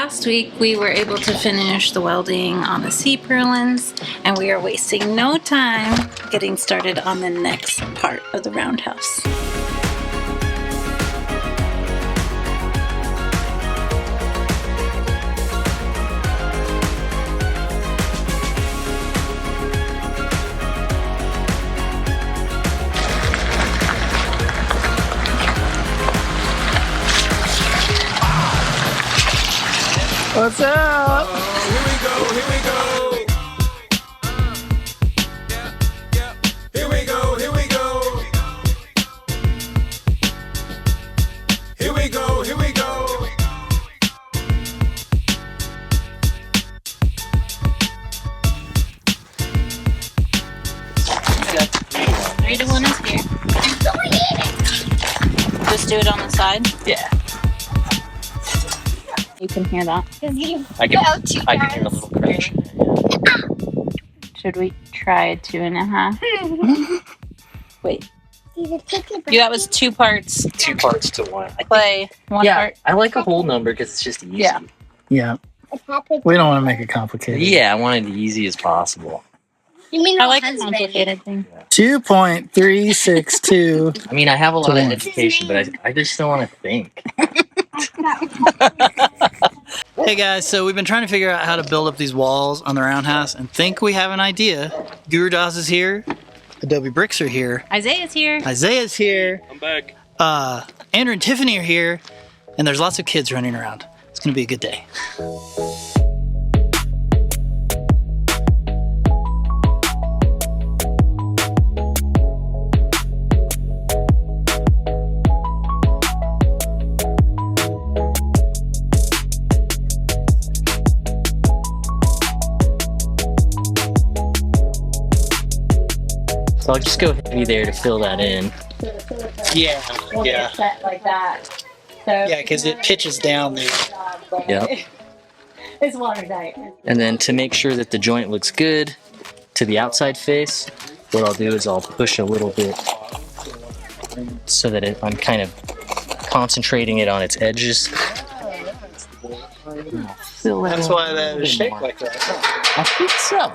last week we were able to finish the welding on the sea purlins, and we are wasting no time getting started on the next part of the roundhouse. What's up? Here we go, here we go. Here we go, here we go. Here we go, here we go. 3 to 1 is here. Just do it on the side. Yeah. You can hear that. I can hear a little crash. Should we try 2.5? Wait. That was 2 parts. 2 parts to 1. Play 1 part. I like a whole number because it's just easy. Yeah. Yeah. We don't want to make it complicated. Yeah, I want it as easy as possible. You mean I like a complicated thing. 2.362. I mean, I have a lot of education, but I just don't want to think. Hey guys, so we've been trying to figure out how to build up these walls on the roundhouse and think we have an idea. Guru Das is here. Adobe Bricks are here. Isaiah's here. Isaiah's here. I'm back. Andrew and Tiffany are here. And there's lots of kids running around. It's going to be a good day. So I'll just go heavy there to fill that in. Yeah. Set like that. So Yeah, because it pitches down there. Yep. It's watertight. And then to make sure that the joint looks good to the outside face, what I'll do is I'll push a little bit so that I'm kind of concentrating it on its edges. That's why that is shaped like that. I think so.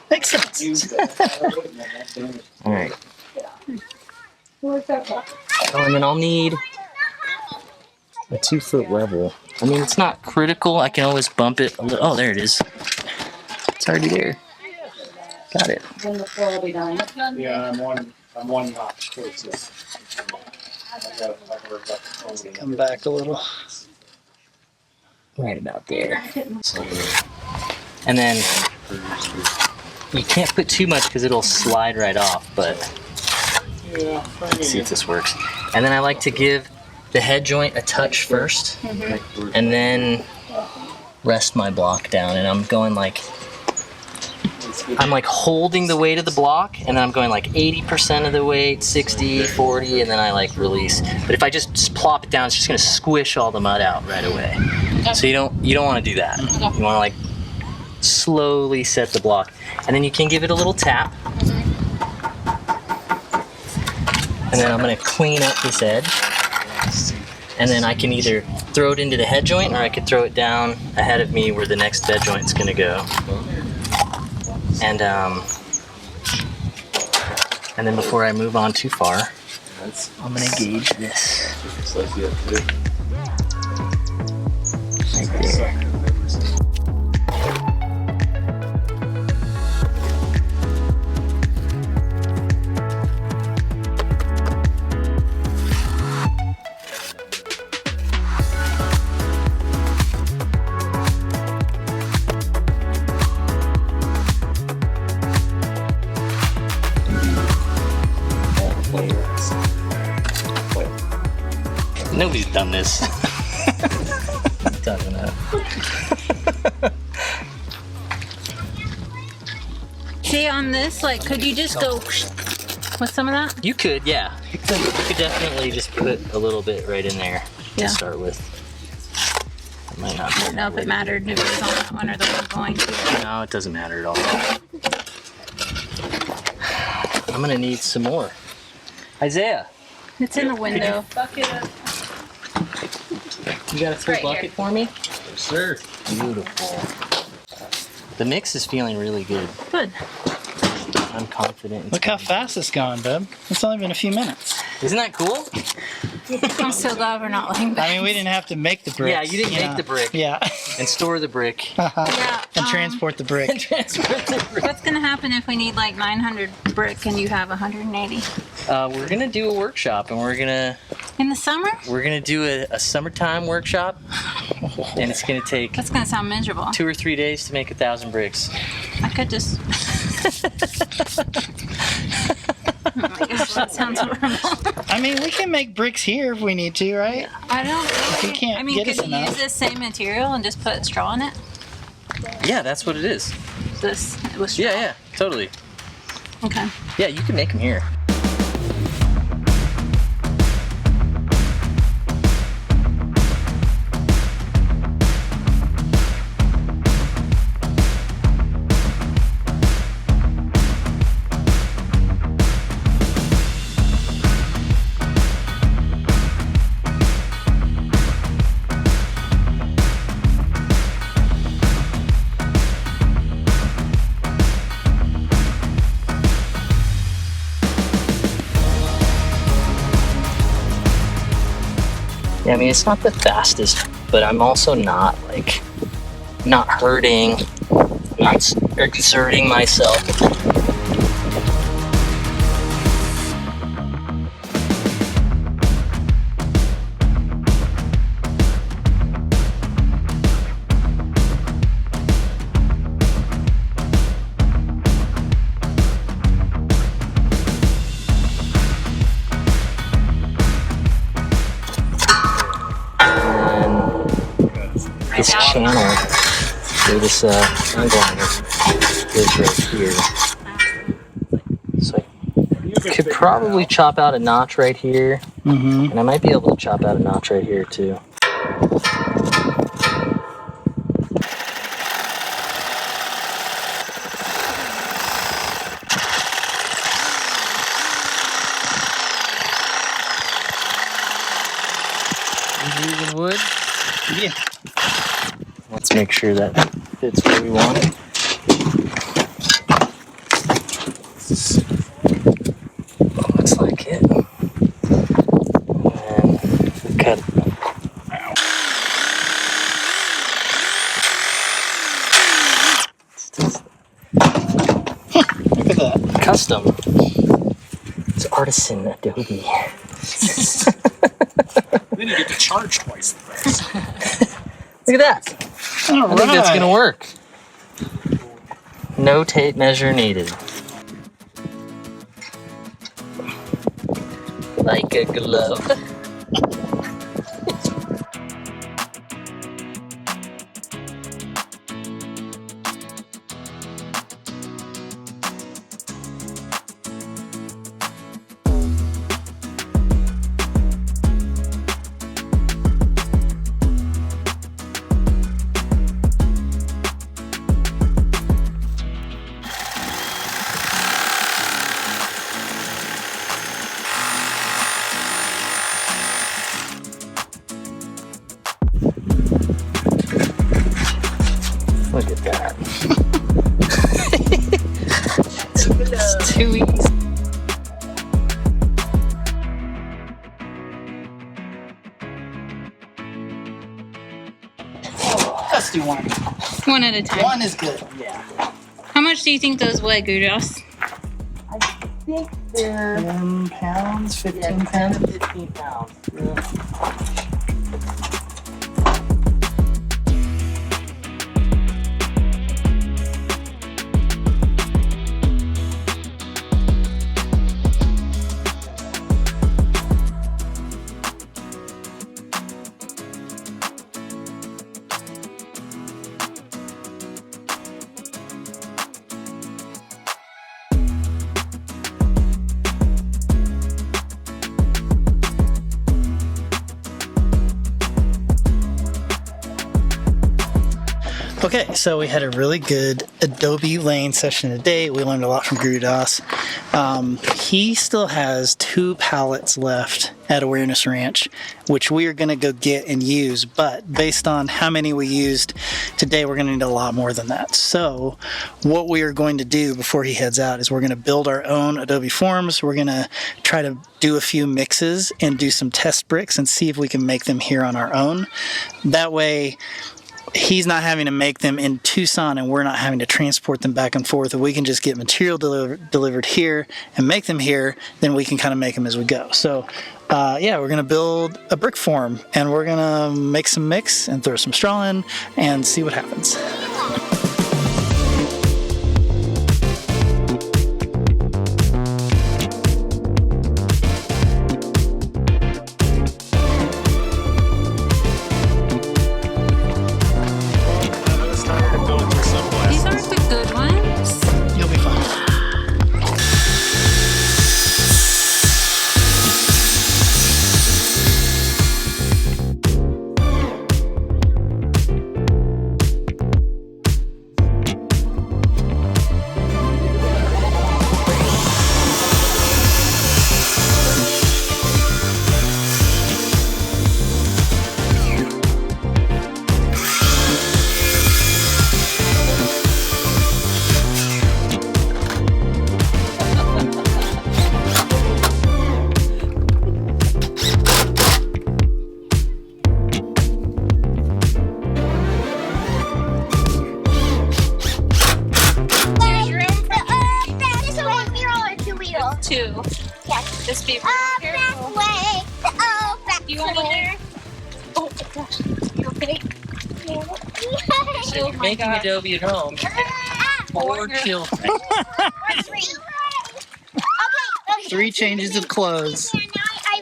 Makes sense. All right. Oh, and then I'll need a 2-foot level. I mean, it's not critical. I can always bump it a little. Oh, there it is. It's already there. Got it. Then the floor will be done. Yeah, I'm one notch closer. Come back a little. Right about there. And then you can't put too much because it'll slide right off, but let's see if this works. And then I like to give the head joint a touch first, and then rest my block down. And I'm going like, I'm like holding the weight of the block, and then I'm going like 80% of the weight, 60, 40, and then I like release. But if I just plop it down, it's just gonna squish all the mud out right away. So you don't want to do that. You want to like slowly set the block, and then you can give it a little tap. And then I'm going to clean up this edge, and then I can either throw it into the head joint, or I could throw it down ahead of me where the next bed joint's going to go. And then before I move on too far, I'm going to gauge this. Right there. Nobody's done this. Doesn't it? See, on this, like, could you just go with some of that? You could, yeah. You could definitely just put a little bit right in there Yeah. to start with. It might not. I don't know if it mattered if it was on that one or the one going to. No, it doesn't matter at all. I'm gonna need some more. Isaiah. It's in the window. You got a full Right bucket here. for me? Sir. Beautiful. The mix is feeling really good. Good. I'm confident. Look how fast it's going, babe. It's only been a few minutes. Isn't that cool? I'm so glad we're not letting I mean, we didn't have to make the brick. Yeah, you didn't make the brick. Yeah. And store the brick. Yeah. And transport the brick. What's gonna happen if we need like 900 brick and you have 180? We're gonna do a workshop, and we're gonna In the summer? do a summertime workshop, and it's gonna take That's gonna sound miserable. 2 or 3 days to make 1,000 bricks. I could just. Oh my gosh, that sounds horrible. I mean, we can make bricks here if we need to, right? I don't really. You can't I mean, get us could you enough. use this same material and just put straw in it? Yeah, that's what it is. This was straw. Yeah, totally. Okay. Yeah, you can make them here. Yeah, I mean, it's not the fastest, but I'm also not hurting, not exerting myself. This channel, or this angle is right here. So I could probably chop out a notch right here, and I might be able to chop out a notch right here too. You using wood? Yeah. Let's make sure that fits where we want it. Looks like it. And we cut. Look at that. Custom. It's artisan Adobe. Then you get to charge twice the price. Look at that. I think that's gonna work. No tape measure needed. Like a glove. Look at that. It's too easy. Let's do one. One at a time. One is good. Yeah. How much do you think those weigh, Gudros? I think they're 10 pounds, 15 10 pounds. to 15 pounds. Yeah. Okay, so we had a really good Adobe laying session today. We learned a lot from Guru Das. He still has 2 pallets left at Awareness Ranch, which we are going to go get and use. But based on how many we used today, we're going to need a lot more than that. So what we are going to do before he heads out is we're going to build our own Adobe forms. We're going to try to do a few mixes and do some test bricks and see if we can make them here on our own. That way, he's not having to make them in Tucson and we're not having to transport them back and forth. If we can just get material delivered here and make them here, then we can kind of make them as we go. So yeah, we're going to build a brick form and we're going to make some mix and throw some straw in and see what happens. These aren't the good ones. You'll be fine. Two. Yes. Just be really careful. Way. You over there? Oh gosh. You okay? Oh my Making God. Adobe at home. Or children. 3 changes of clothes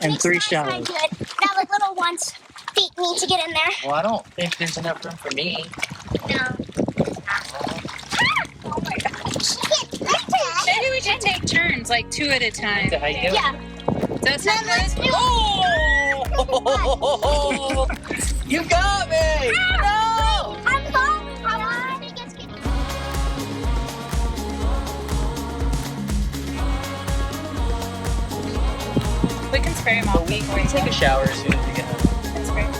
and 3 showers. Now the little ones' feet need to get in there. Well, I don't think there's enough room for me. No. Oh my gosh. Maybe we should take turns, like 2 at a time. To hike it? Yeah. Does that sound good? Oh! You got me! No! I'm falling. I think it's getting. We can spray them off. We can take a shower as soon as we get home. That's great.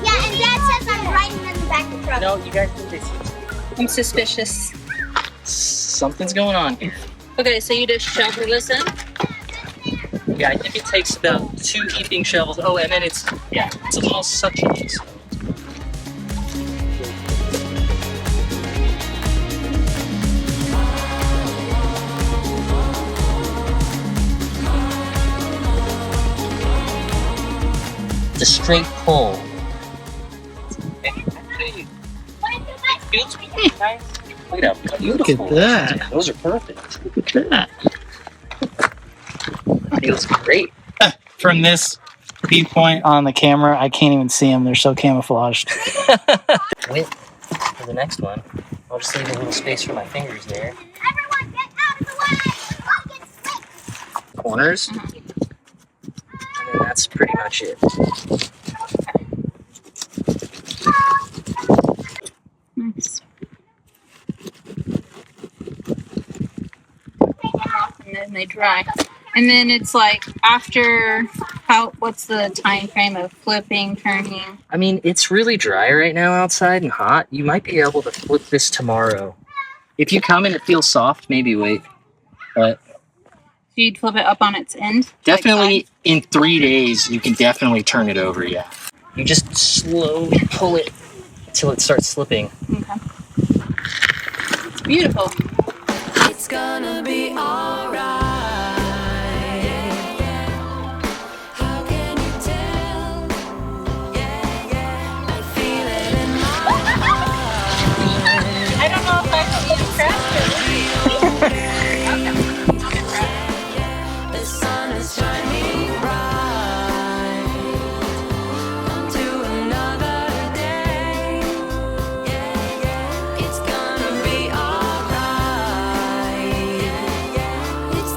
Yeah, and Dad says I'm riding in the back of the truck. No, you guys do this. I'm suspicious. Something's going on here. Okay, so you just shovel this in? Yeah, I think it takes about 2 heaping shovels. Oh, and then it's a little suction. So. It's a straight pull. Feels nice. Look at how beautiful. Look at that. Those are perfect. Look at that. Feels great. From this viewpoint on the camera, I can't even see them. They're so camouflaged. Wait for the next one. I'll just leave a little space for my fingers there. Everyone get out of the way. I'll get slick. Corners. And then that's pretty much it. Nice. And then they dry. And then it's like after what's the time frame of flipping, turning? I mean, it's really dry right now outside and hot. You might be able to flip this tomorrow. If you come and it feels soft, maybe wait. But So you'd flip it up on its end? definitely in 3 days, you can definitely turn it over, yeah. You just slowly pull it until it starts slipping. Okay. It's beautiful. It's gonna be alright. How can you tell? Yeah, yeah. I feel it in my heart. I don't know if I can even craft it. The sun is shining bright. To another day. Yeah, yeah. It's gonna be alright. It's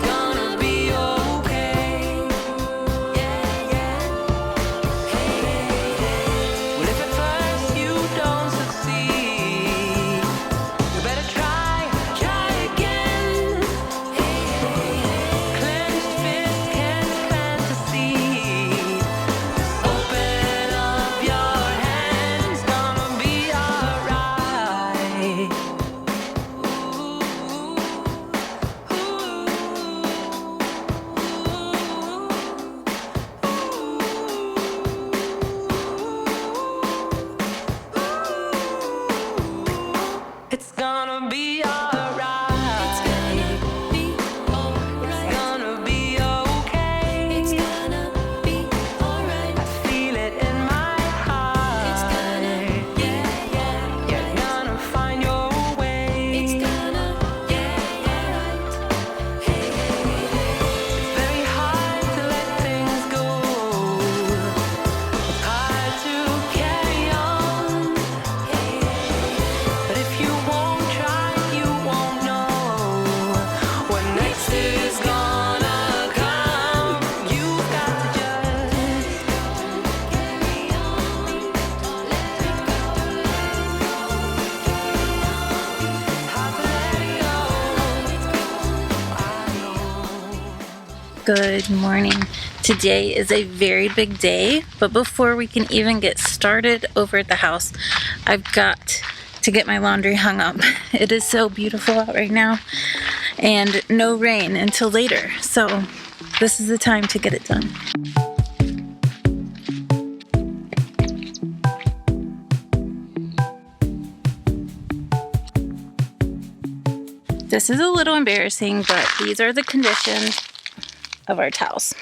Good morning. Today is a very big day, but before we can even get started over at the house, I've got to get my laundry hung up. It is so beautiful out right now and no rain until later, so this is the time to get it done. This is a little embarrassing, but these are the conditions of our towels.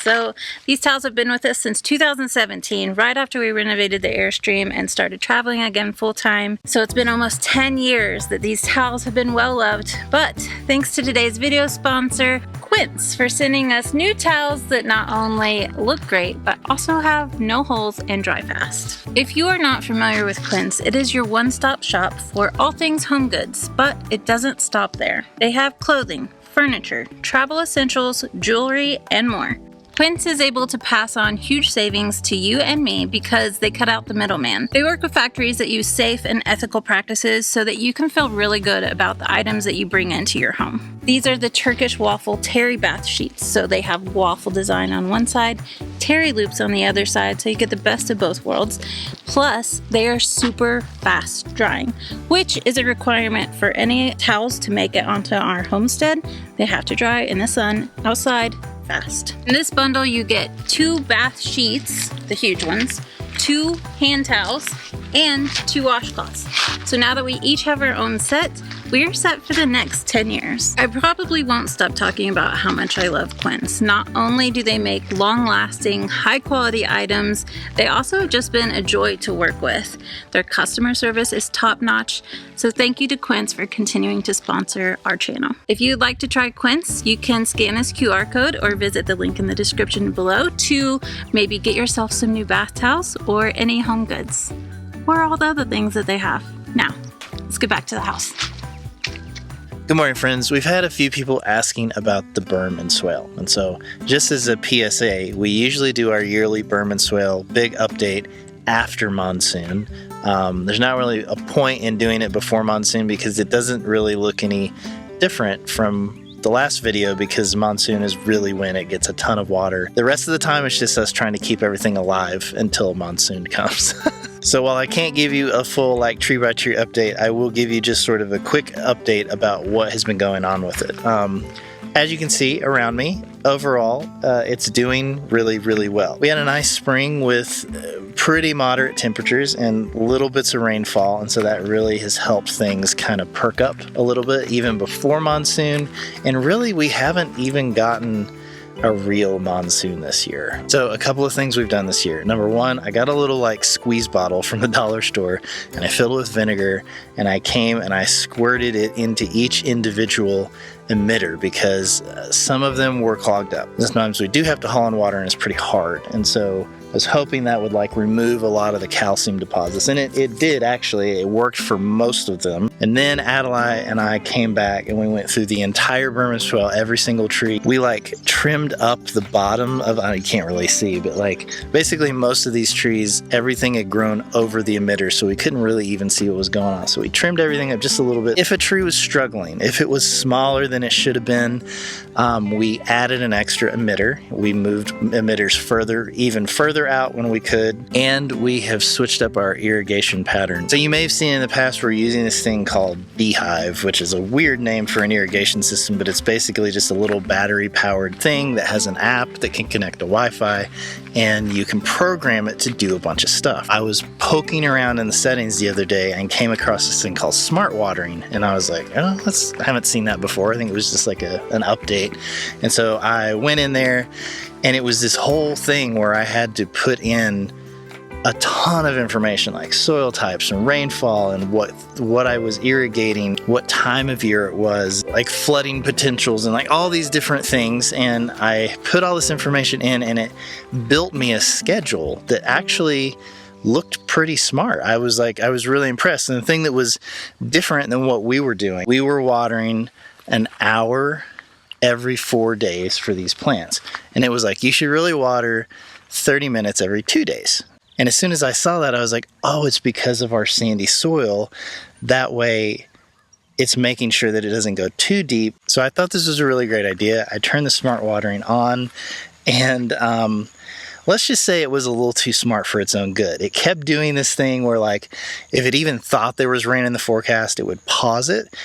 So these towels have been with us since 2017, right after we renovated the Airstream and started traveling again full time. So it's been almost 10 years that these towels have been well loved, but thanks to today's video sponsor, Quince, for sending us new towels that not only look great, but also have no holes and dry fast. If you are not familiar with Quince, it is your one-stop shop for all things home goods, but it doesn't stop there. They have clothing, furniture, travel essentials, jewelry, and more. Quince is able to pass on huge savings to you and me because they cut out the middleman. They work with factories that use safe and ethical practices so that you can feel really good about the items that you bring into your home. These are the Turkish waffle terry bath sheets. So they have waffle design on one side, terry loops on the other side, so you get the best of both worlds. Plus, they are super fast drying, which is a requirement for any towels to make it onto our homestead. They have to dry in the sun outside fast. In this bundle, you get 2 bath sheets, the huge ones, 2 hand towels, and 2 washcloths. So now that we each have our own set, we're set for the next 10 years. I probably won't stop talking about how much I love Quince. Not only do they make long-lasting, high-quality items, they also have just been a joy to work with. Their customer service is top-notch, so thank you to Quince for continuing to sponsor our channel. If you'd like to try Quince, you can scan this QR code or visit the link in the description below to maybe get yourself some new bath towels or any home goods, or all the other things that they have. Now, let's get back to the house. Good morning, friends. We've had a few people asking about the Berm and Swale. And so, just as a PSA, we usually do our yearly Berm and Swale big update after monsoon. There's not really a point in doing it before monsoon because it doesn't really look any different from the last video because monsoon is really when it gets a ton of water. The rest of the time, it's just us trying to keep everything alive until monsoon comes. So while I can't give you a full tree by tree update, I will give you just sort of a quick update about what has been going on with it. As you can see around me, overall, it's doing really, really well. We had a nice spring with pretty moderate temperatures and little bits of rainfall, and so that really has helped things kind of perk up a little bit even before monsoon. And really, we haven't even gotten a real monsoon this year. So a couple of things we've done this year. Number one, I got a little squeeze bottle from the dollar store and I filled it with vinegar and I came and I squirted it into each individual emitter because some of them were clogged up. Sometimes we do have to haul in water and it's pretty hard. And so I was hoping that would remove a lot of the calcium deposits. And it did actually. It worked for most of them. And then Adelaide and I came back and we went through the entire Berm and Swale, every single tree. We trimmed up the bottom of, you can't really see, but basically most of these trees, everything had grown over the emitter, so we couldn't really even see what was going on. So we trimmed everything up just a little bit. If a tree was struggling, if it was smaller than it should have been, we added an extra emitter. We moved emitters even further out when we could, and we have switched up our irrigation pattern. So you may have seen in the past we're using this thing called Beehive, which is a weird name for an irrigation system, but it's basically just a little battery-powered thing that has an app that can connect to Wi-Fi, and you can program it to do a bunch of stuff. I was poking around in the settings the other day and came across this thing called smart watering, and I was like, I haven't seen that before. I think it was just an update. And so I went in there and it was this whole thing where I had to put in a ton of information like soil types and rainfall and what I was irrigating, what time of year it was, flooding potentials and all these different things. And I put all this information in and it built me a schedule that actually looked pretty smart. I was really impressed. And the thing that was different than what we were doing, we were watering an hour every 4 days for these plants. And it was you should really water 30 minutes every 2 days. And as soon as I saw that, I was like, oh, it's because of our sandy soil. That way it's making sure that it doesn't go too deep. So I thought this was a really great idea. I turned the smart watering on, and let's just say it was a little too smart for its own good. It kept doing this thing where, like, if it even thought there was rain in the forecast, it would pause it.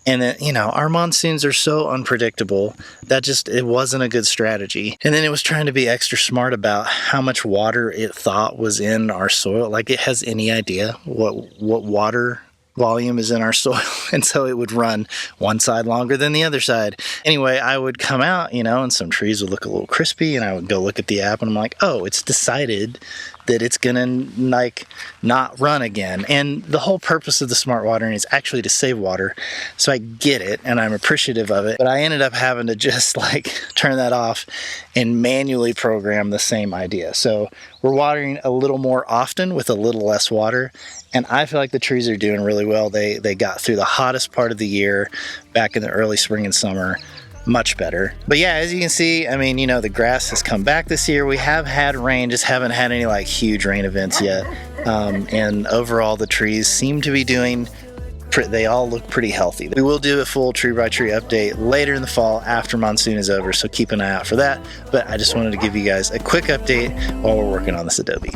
And then, you know, our monsoons are so unpredictable that it wasn't a good strategy. And then it was trying to be extra smart about how much water it thought was in our soil. Like, it has any idea what water volume is in our soil, and so it would run one side longer than the other side. Anyway, I would come out, you know, and some trees would look a little crispy, and I would go look at the app and I'm like, oh, it's decided that it's gonna, like, not run again. And the whole purpose of the smart watering is actually to save water, so I get it and I'm appreciative of it, but I ended up having to just, like, turn that off and manually program the same idea. So we're watering a little more often with a little less water, and I feel like the trees are doing really well. They got through the hottest part of the year back in the early spring and summer much better. But yeah, as you can see, I mean, you know, the grass has come back this year. We have had rain, just haven't had any, like, huge rain events yet. And overall, the trees seem to be doing, they all look pretty healthy. We will do a full tree by tree update later in the fall after monsoon is over, so keep an eye out for that. But I just wanted to give you guys a quick update while we're working on this Adobe.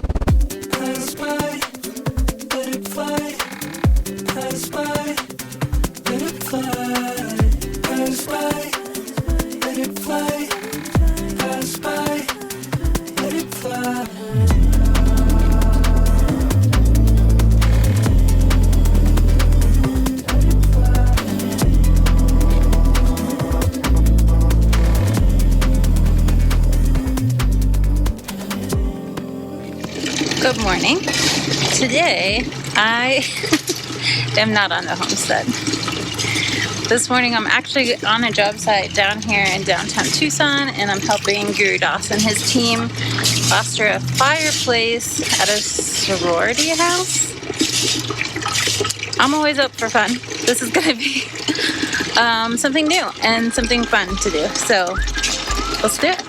Good morning. Today, I am not on the homestead. This morning, I'm actually on a job site down here in downtown Tucson, and I'm helping Guru Das and his team plaster a fireplace at a sorority house. I'm always up for fun. This is going to be something new and something fun to do. So, let's do it.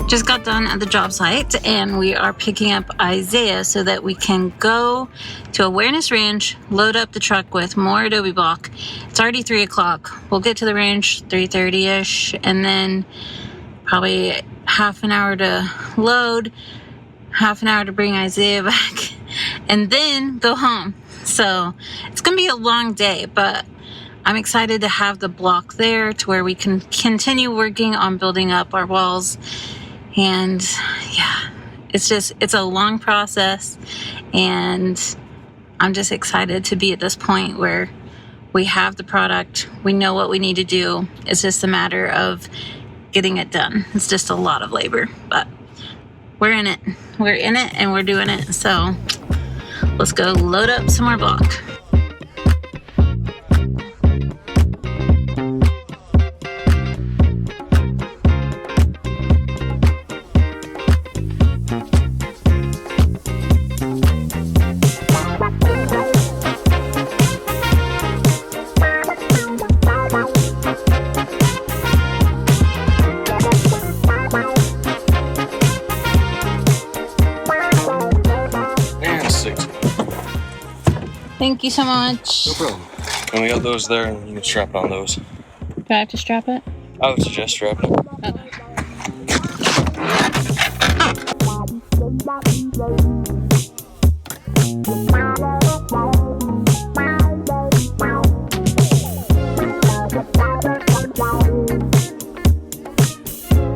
Just got done at the job site, and we are picking up Isaiah so that we can go to Awareness Ranch, load up the truck with more Adobe Block. It's already 3 o'clock. We'll get to the ranch 3:30ish, and then probably half an hour to load, half an hour to bring Isaiah back, and then go home. So it's gonna be a long day, but I'm excited to have the block there to where we can continue working on building up our walls. And yeah, it's a long process, and I'm just excited to be at this point where we have the product, we know what we need to do. It's just a matter of getting it done. It's just a lot of labor, but we're in it, and we're doing it. So let's go load up some more block. Thank you so much. No problem. And we got those there, and you can strap on those. Do I have to strap it? I would suggest strapping it.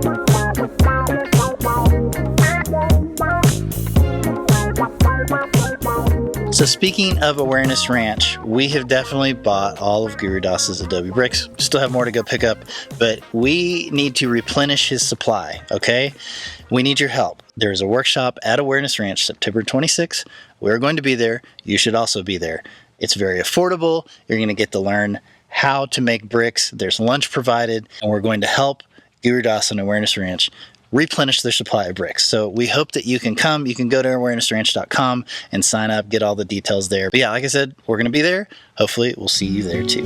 Okay. So speaking of Awareness Ranch, we have definitely bought all of Guru Das's Adobe bricks. Still have more to go pick up, but we need to replenish his supply, okay? We need your help. There is a workshop at Awareness Ranch, September 26th. We're going to be there. You should also be there. It's very affordable. You're going to get to learn how to make bricks. There's lunch provided, and we're going to help Guru Das and Awareness Ranch replenish their supply of bricks. So we hope that you can come. You can go to awarenessranch.com and sign up, get all the details there. But yeah, like I said, we're going to be there. Hopefully we'll see you there too.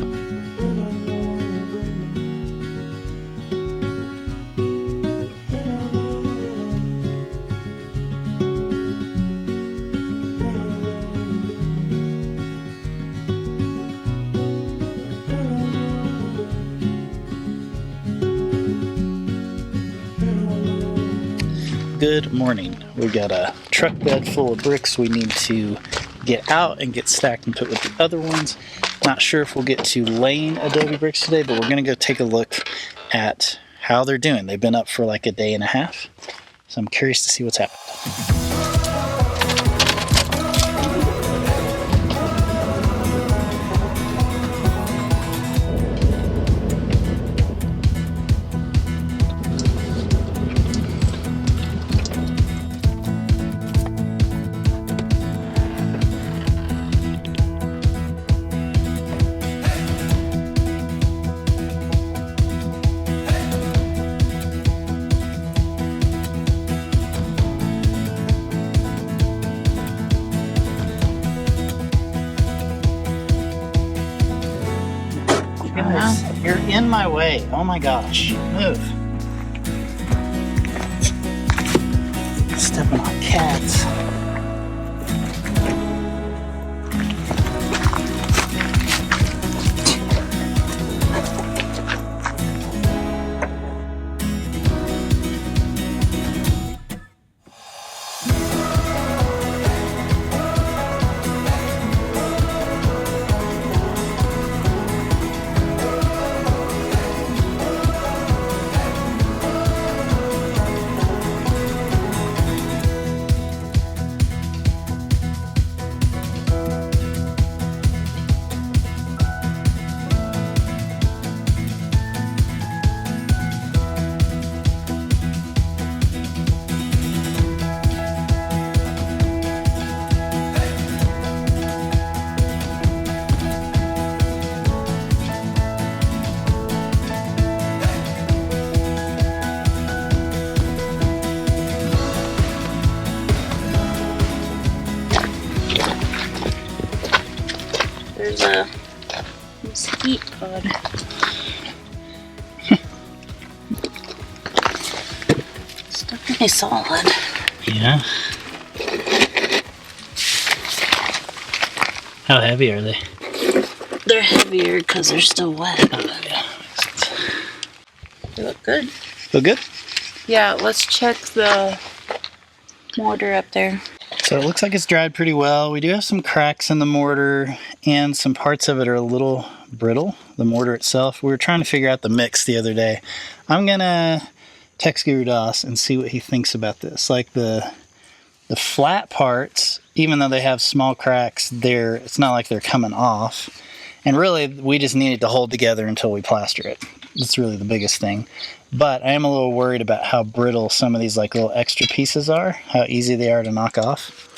Good morning. We got a truck bed full of bricks we need to get out and get stacked and put with the other ones. Not sure if we'll get to laying Adobe bricks today, but we're going to go take a look at how they're doing. They've been up for like a day and a half, so I'm curious to see what's happened. Guys, you're in my way. Oh my gosh. Move. Stepping on cats. There's a mesquite pod. It's definitely solid. Yeah. How heavy are they? They're heavier because they're still wet. Oh, yeah. They look good. Feel good? Yeah, let's check the mortar up there. So it looks like it's dried pretty well. We do have some cracks in the mortar and some parts of it are a little brittle, the mortar itself. We were trying to figure out the mix the other day. I'm gonna text Guru Das and see what he thinks about this. Like the flat parts, even though they have small cracks, it's not like they're coming off. And really, we just need it to hold together until we plaster it. That's really the biggest thing. But I am a little worried about how brittle some of these like little extra pieces are, how easy they are to knock off.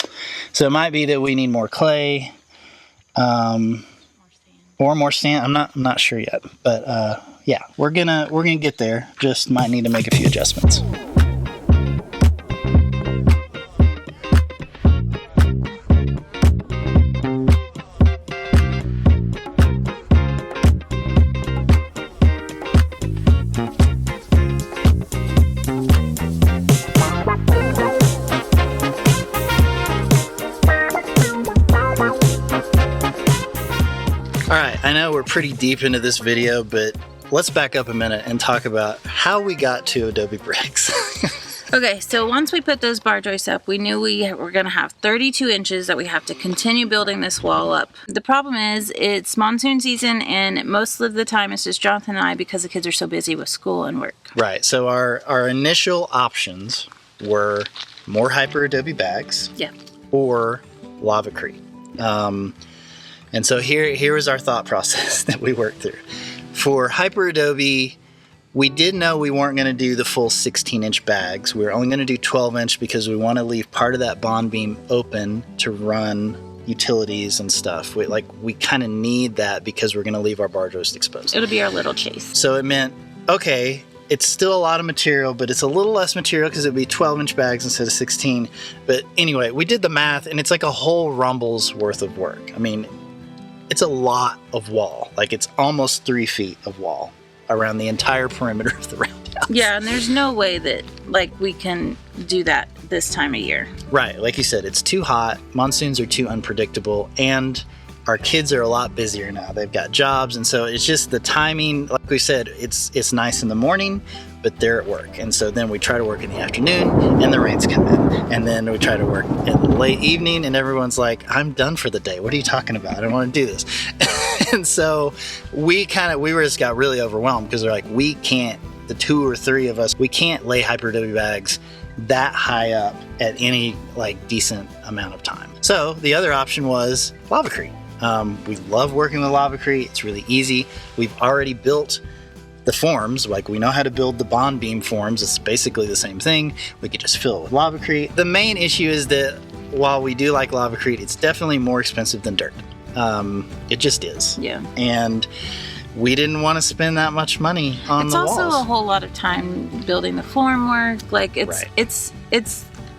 So it might be that we need more clay, or more sand. I'm not sure yet, but yeah, we're gonna get there. Just might need to make a few adjustments. Alright, I know we're pretty deep into this video, but let's back up a minute and talk about how we got to Adobe Bricks. Okay, so once we put those bar joists up, we knew we were going to have 32 inches that we have to continue building this wall up. The problem is it's monsoon season and most of the time it's just Jonathan and I because the kids are so busy with school and work. Right, so our initial options were more Hyperadobe bags Yeah. or Lavacrete. And so here was our thought process that we worked through. For Hyperadobe, we did know we weren't going to do the full 16-inch bags. We were only going to do 12-inch because we want to leave part of that bond beam open to run utilities and stuff. We kind of need that because we're going to leave our barge hoist exposed. It'll be our little chase. So it meant, okay, it's still a lot of material, but it's a little less material because it would be 12-inch bags instead of 16. But anyway, we did the math, and it's like a whole rumble's worth of work. I mean, it's a lot of wall. Like, it's almost 3 feet of wall around the entire perimeter of the roundhouse. Yeah, and there's no way that, we can do that this time of year. Right. Like you said, it's too hot. Monsoons are too unpredictable, and our kids are a lot busier now. They've got jobs, and so it's just the timing. Like we said, it's nice in the morning, but they're at work. And so then we try to work in the afternoon, and the rains come in. And then we try to work in the late evening, and everyone's like, I'm done for the day. What are you talking about? I don't want to do this. And so we just got really overwhelmed because they're like, we can't, the 2 or 3 of us, we can't lay Hyperadobe bags that high up at any decent amount of time. So the other option was Lavacrete. We love working with Lavacrete. It's really easy. We've already built the forms. We know how to build the bond beam forms. It's basically the same thing. We could just fill it with Lavacrete. The main issue is that while we do like Lavacrete, it's definitely more expensive than dirt. It just is. Yeah. And we didn't want to spend that much money on the walls. It's also a whole lot of time building the form work. It's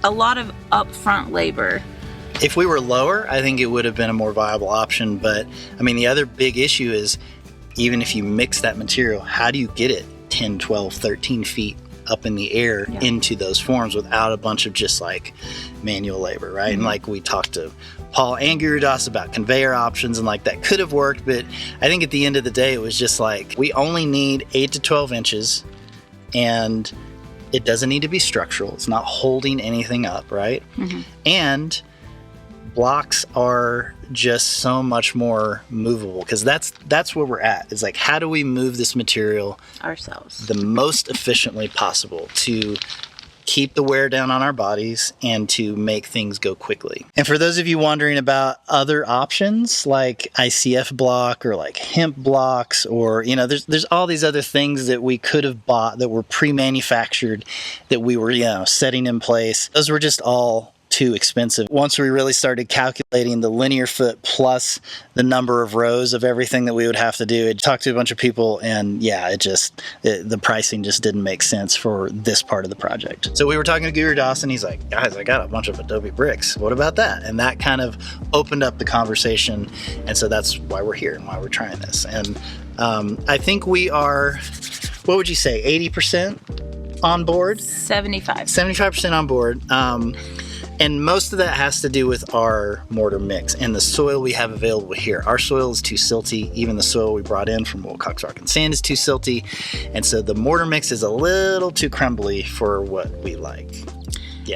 a lot of upfront labor. If we were lower, I think it would have been a more viable option. But I mean, the other big issue is even if you mix that material, how do you get it 10, 12, 13 feet up in the air into those forms without a bunch of just manual labor, right? Mm-hmm. And we talked to Paul and Gurudas about conveyor options, and that could have worked, but I think at the end of the day, it was just we only need 8 to 12 inches, and it doesn't need to be structural. It's not holding anything up, right? Mm-hmm. And blocks are just so much more movable because that's where we're at. It's how do we move this material ourselves the most efficiently possible to keep the wear down on our bodies and to make things go quickly. And for those of you wondering about other options like ICF block or hemp blocks, or there's all these other things that we could have bought that were pre-manufactured that we were setting in place. Those were just all too expensive. Once we really started calculating the linear foot plus the number of rows of everything that we would have to do, I talked to a bunch of people, and the pricing just didn't make sense for this part of the project. So we were talking to Guru Dawson. He's like, guys, I got a bunch of Adobe bricks. What about that? And that kind of opened up the conversation. And so that's why we're here and why we're trying this. And I think we are, what would you say, 80% on board? 75% on board. And most of that has to do with our mortar mix and the soil we have available here. Our soil is too silty. Even the soil we brought in from Wilcox Rock and Sand is too silty. And so the mortar mix is a little too crumbly for what we like.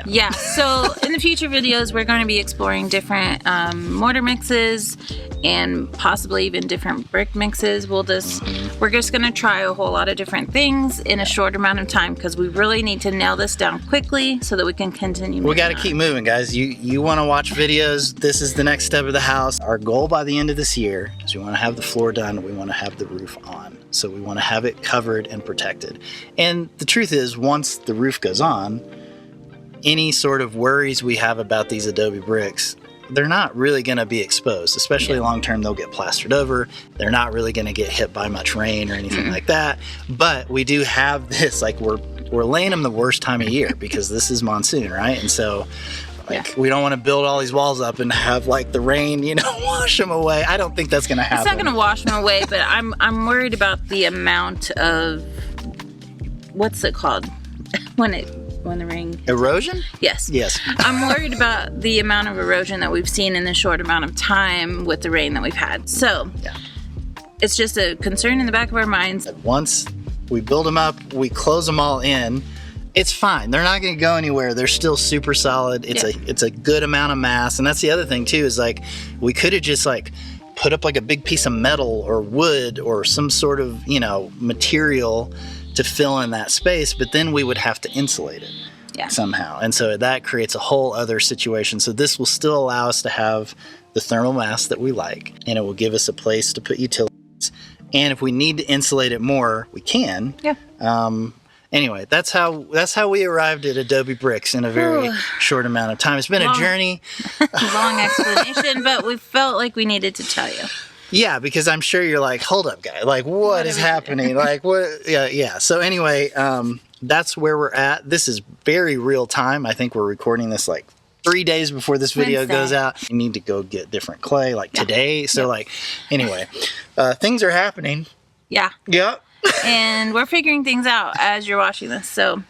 Yeah. So in the future videos, we're going to be exploring different mortar mixes and possibly even different brick mixes. We're just going to try a whole lot of different things in a short amount of time because we really need to nail this down quickly so that we can continue. We got to keep moving, guys. You want to watch videos. This is the next step of the house. Our goal by the end of this year is we want to have the floor done. We want to have the roof on. So we want to have it covered and protected. And the truth is, once the roof goes on, any sort of worries we have about these Adobe bricks, they're not really going to be exposed, especially long term. They'll get plastered over. They're not really going to get hit by much rain or anything like that. But we do have this, we're laying them the worst time of year because this is monsoon, right? And so we don't want to build all these walls up and have the rain, wash them away. I don't think that's going to happen. It's not going to wash them away, but I'm worried about the amount of, what's it called when the rain... Erosion? Yes. I'm worried about the amount of erosion that we've seen in the short amount of time with the rain that we've had. So it's just a concern in the back of our minds. Once we build them up, we close them all in, it's fine. They're not going to go anywhere. They're still super solid. It's a good amount of mass. And that's the other thing too, is we could have just put up a big piece of metal or wood or some sort of, material to fill in that space, but then we would have to insulate it somehow. And so that creates a whole other situation. So this will still allow us to have the thermal mass that we like, and it will give us a place to put utilities. And if we need to insulate it more, we can. Yeah. Anyway, that's how we arrived at Adobe Bricks in a very short amount of time. It's been a journey. Long explanation, but we felt like we needed to tell you. Yeah, because I'm sure you're like, hold up, guy. Like, what is happening? Like, what? Yeah. So anyway, that's where we're at. This is very real time. I think we're recording this like 3 days before this video Wednesday. goes out. You need to go get different clay like today. So like, anyway, things are happening. Yeah. Yep. And we're figuring things out as you're watching this. So,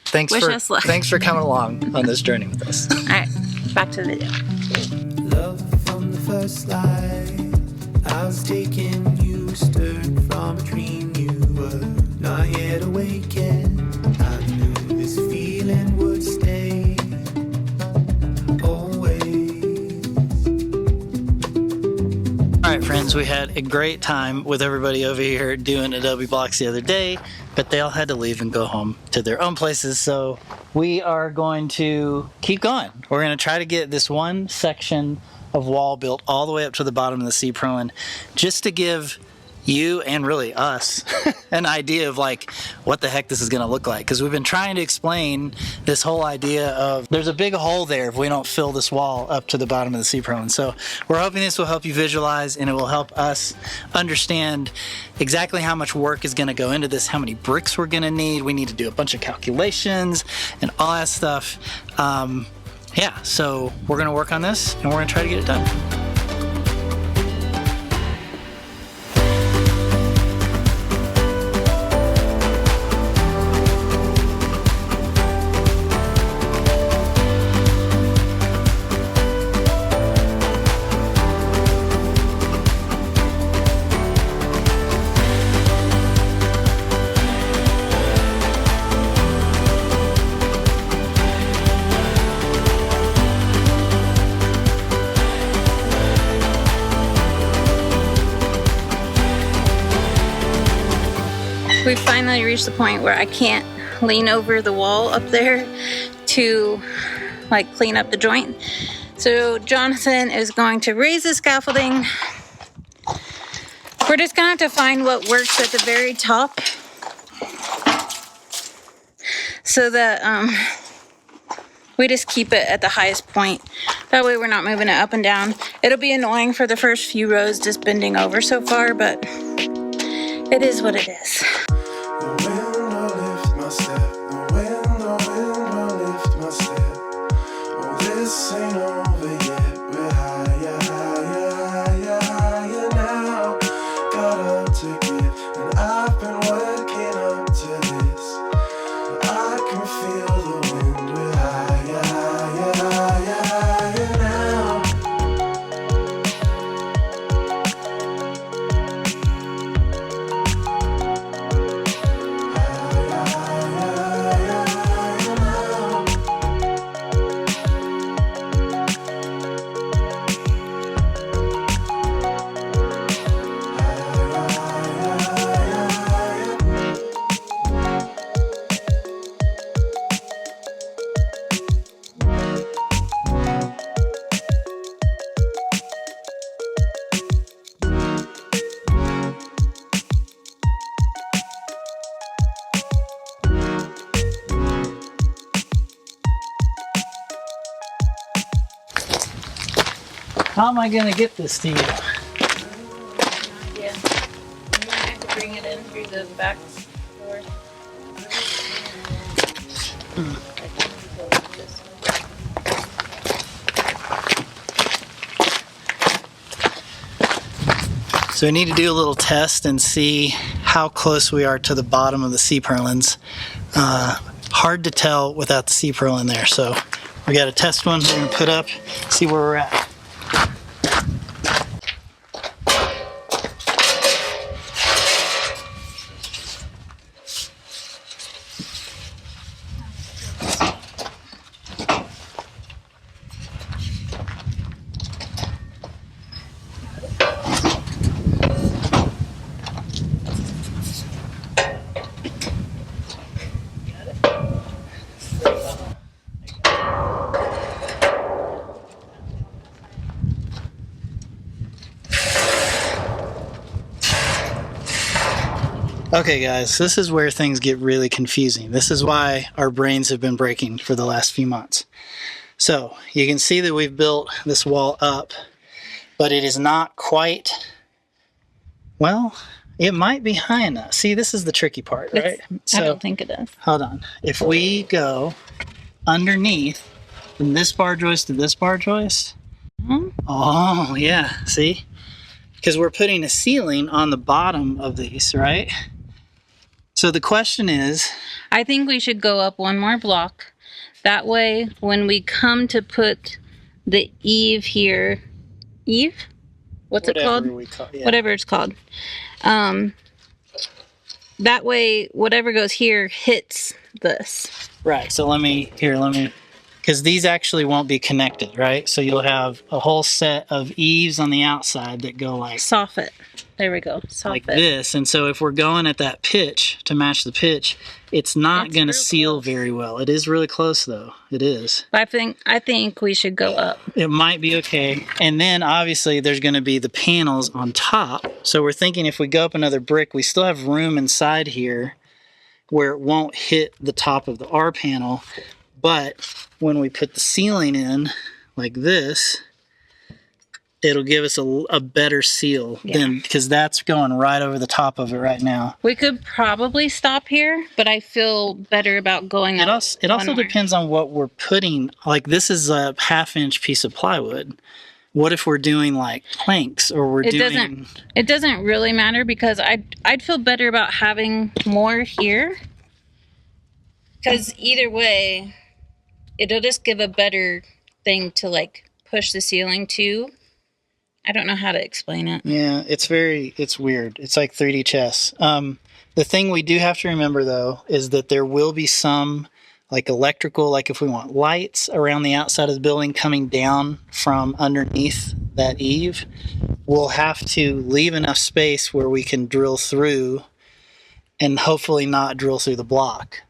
Thanks wish us luck. Thanks for coming along on this journey with us. All right, back to the video. Love from the first light. I was taking you, stirred from a dream. You were not yet awakened. I knew this feeling would stay always. All right, friends, we had a great time with everybody over here doing Adobe Blocks the other day, but they all had to leave and go home to their own places. So we are going to keep going. We're going to try to get this one section of wall built all the way up to the bottom of the C-purlin, just to give you and really us an idea of like what the heck this is going to look like, because we've been trying to explain this whole idea of there's a big hole there if we don't fill this wall up to the bottom of the C-purlin. So we're hoping this will help you visualize, and it will help us understand exactly how much work is going to go into this, how many bricks we're going to need. We need to do a bunch of calculations and all that stuff. Yeah, so we're going to work on this and we're going to try to get it done. We finally reached the point where I can't lean over the wall up there to like clean up the joint. So Jonathan is going to raise the scaffolding. We're just gonna have to find what works at the very top so that we just keep it at the highest point. That way we're not moving it up and down. It'll be annoying for the first few rows just bending over so far, but it is what it is. The wind will lift my step. The wind will lift my step. Oh, this ain't over yet. We're higher, higher, higher, higher now. Got up to give, and I've been working up to this. I can feel the wind. We're higher, higher, higher, higher now. How am I going to get this to you? Yeah. You might have to bring it in through the back door. So we need to do a little test and see how close we are to the bottom of the C-purlins. Hard to tell without the C-purlin there. So we got a test one we're going to put up, see where we're at. Okay, guys, this is where things get really confusing. This is why our brains have been breaking for the last few months. So you can see that we've built this wall up, but it is not quite, well, it might be high enough. See, this is the tricky part, right? I don't think it is. Hold on. If we go underneath from this bar joist to this bar joist, oh, yeah, see? Because we're putting a ceiling on the bottom of these, right? So the question is, I think we should go up one more block. That way, when we come to put the eave here, eave? What's it called? Whatever it's called. That way, whatever goes here hits this. Right, so let me, because these actually won't be connected, right? So you'll have a whole set of eaves on the outside that go like Soffit. There we go. Soffit. like this. And so if we're going at that pitch to match the pitch, it's not going to seal very well. It is really close though. It is. I think we should go up. It might be okay. And then obviously there's going to be the panels on top. So we're thinking if we go up another brick, we still have room inside here where it won't hit the top of the R panel. But when we put the ceiling in like this, it'll give us a better seal than, because that's going right over the top of it right now. We could probably stop here, but I feel better about going up. It also depends on what we're putting. Like this is a 1/2-inch piece of plywood. What if we're doing like planks or It doesn't really matter because I'd feel better about having more here. Because either way, it'll just give a better thing to like push the ceiling to. I don't know how to explain it. Yeah, it's weird. It's like 3D chess. The thing we do have to remember though is that there will be some like electrical, like if we want lights around the outside of the building coming down from underneath that eave, we'll have to leave enough space where we can drill through and hopefully not drill through the block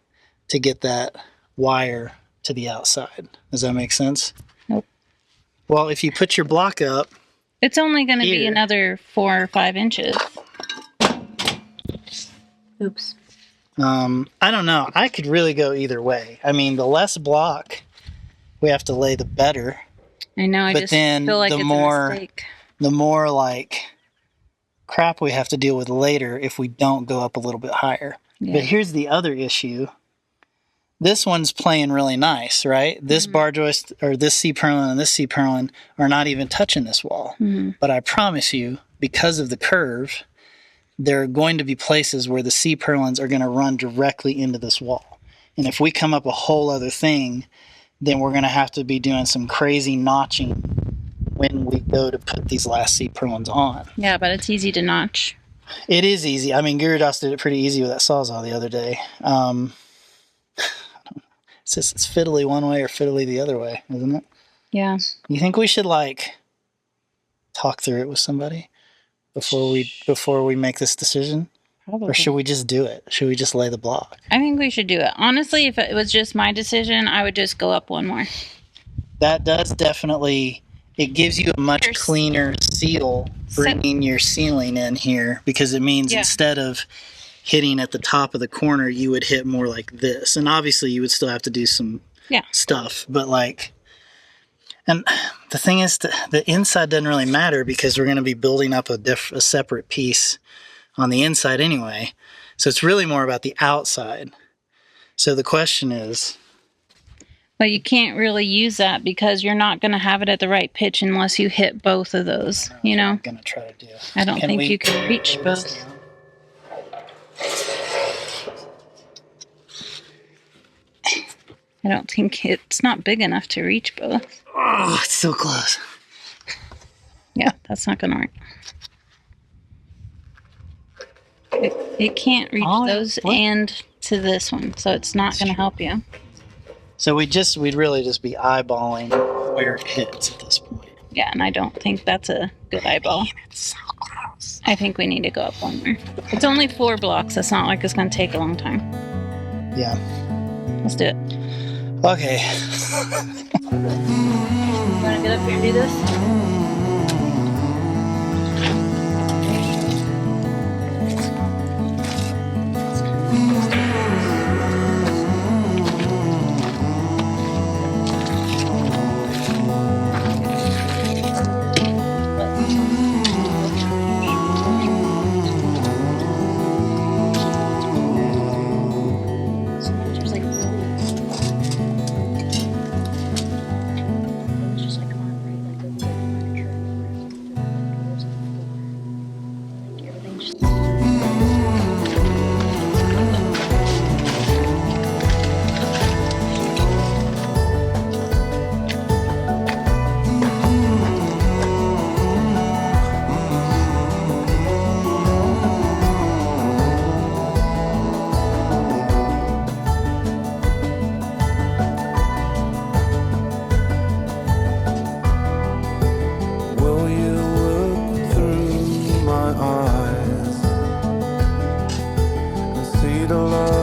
to get that wire to the outside. Does that make sense? Nope. Well, if you put your block up, it's only going to be another 4 or 5 inches. Oops. I don't know. I could really go either way. I mean, the less block we have to lay, the better. I know. I just feel like it's a mistake. The more like crap we have to deal with later if we don't go up a little bit higher. Yeah. But here's the other issue. This one's playing really nice, right? This bar joist or this C-purlin and this C-purlin are not even touching this wall. But I promise you, because of the curve, there are going to be places where the C-purlins are going to run directly into this wall. And if we come up a whole other thing, then we're going to have to be doing some crazy notching when we go to put these last C-purlins on. Yeah, but it's easy to notch. It is easy. I mean, Gyarados did it pretty easy with that Sawzall the other day. It's just, it's fiddly one way or fiddly the other way, isn't it? Yeah. You think we should like talk through it with somebody before we make this decision? Probably. Or should we just do it? Should we just lay the block? I think we should do it. Honestly, if it was just my decision, I would just go up one more. That does definitely, it gives you a much cleaner seal bringing your ceiling in here, because it means instead of hitting at the top of the corner, you would hit more like this. And obviously you would still have to do some stuff, but like, and the thing is, the inside doesn't really matter because we're going to be building up a separate piece on the inside anyway. So it's really more about the outside. So the question is, but you can't really use that because you're not going to have it at the right pitch unless you hit both of those, you know? I'm going to try to do. I don't think you can reach both. I don't think it's not big enough to reach both. Oh, it's so close. Yeah, that's not going to work. It can't reach those and to this one, so it's not going to help you. So we'd really just be eyeballing where it hits at this point. Yeah, and I don't think that's a good eyeball. Man, it's so close. I think we need to go up one more. It's only 4 blocks. It's not like it's going to take a long time. Yeah. Let's do it. Okay. You want to get up here and do this? Will you look through my eyes and see the love